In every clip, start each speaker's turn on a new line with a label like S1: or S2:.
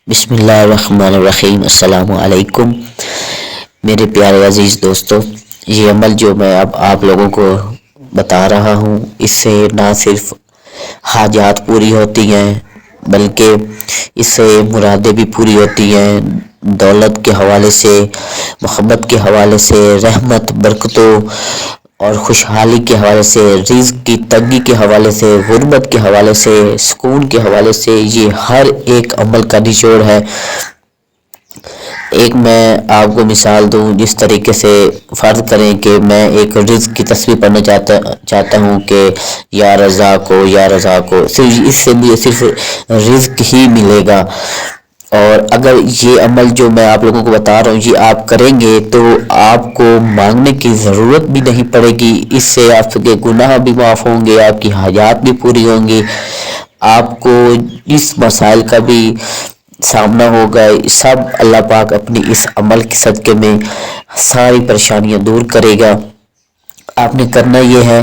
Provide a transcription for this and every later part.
S1: بسم اللہ الرحمن الرحیم۔ السلام علیکم میرے پیارے عزیز دوستو، یہ عمل جو میں اب آپ لوگوں کو بتا رہا ہوں، اس سے نہ صرف حاجات پوری ہوتی ہیں بلکہ اس سے مرادیں بھی پوری ہوتی ہیں، دولت کے حوالے سے، محبت کے حوالے سے، رحمت، برکتوں اور خوشحالی کے حوالے سے، رزق کی تنگی کے حوالے سے، غربت کے حوالے سے، سکون کے حوالے سے، یہ ہر ایک عمل کا نچوڑ ہے۔ ایک میں آپ کو مثال دوں، جس طریقے سے فرض کریں کہ میں ایک رزق کی تصویر پڑھنا چاہتا ہوں کہ یا رزاق ہو یا رزاق ہو، اس سے بھی صرف رزق ہی ملے گا۔ اور اگر یہ عمل جو میں آپ لوگوں کو بتا رہا ہوں یہ آپ کریں گے تو آپ کو مانگنے کی ضرورت بھی نہیں پڑے گی، اس سے آپ کے گناہ بھی معاف ہوں گے، آپ کی حاجات بھی پوری ہوں گی، آپ کو اس مسائل کا بھی سامنا ہوگا، سب اللہ پاک اپنی اس عمل کے صدقے میں ساری پریشانیاں دور کرے گا۔ آپ نے کرنا یہ ہے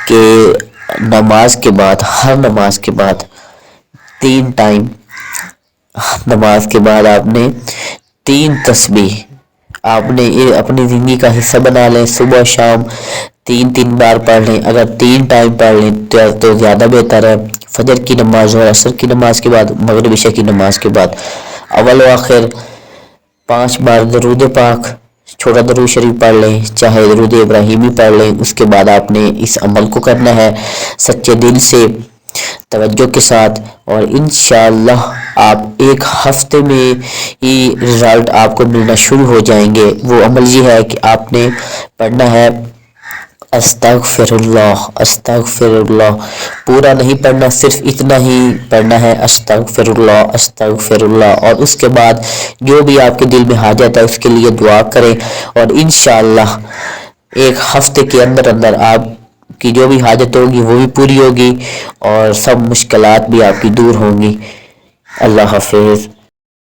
S1: کہ نماز کے بعد، ہر نماز کے بعد 3 ٹائم نماز کے بعد آپ نے 3 تسبیح آپ نے اپنی زندگی کا حصہ بنا لیں، صبح شام 3 بار پڑھ لیں۔ اگر 3 ٹائم پڑھ لیں تو زیادہ بہتر ہے۔ فجر کی نماز اور عصر کی نماز کے بعد، مغرب عشاء کی نماز کے بعد اول و آخر 5 بار درود پاک، چھوٹا درود شریف پڑھ لیں، چاہے درود ابراہیمی پڑھ لیں۔ اس کے بعد آپ نے اس عمل کو کرنا ہے سچے دل سے، توجہ کے ساتھ، اور انشاءاللہ آپ ایک ہفتے میں ہی رزلٹ آپ کو ملنا شروع ہو جائیں گے۔ وہ عمل یہ ہے کہ آپ نے پڑھنا ہے استغفر اللہ، استغفر اللہ، پورا نہیں پڑھنا، صرف اتنا ہی پڑھنا ہے استغفر اللہ، استغفر اللہ۔ اور اس کے بعد جو بھی آپ کے دل میں حاجت ہے اس کے لیے دعا کریں، اور انشاءاللہ ایک ہفتے کے اندر آپ کی جو بھی حاجت ہوگی وہ بھی پوری ہوگی اور سب مشکلات بھی آپ کی دور ہوں گی۔ اللہ حافظ۔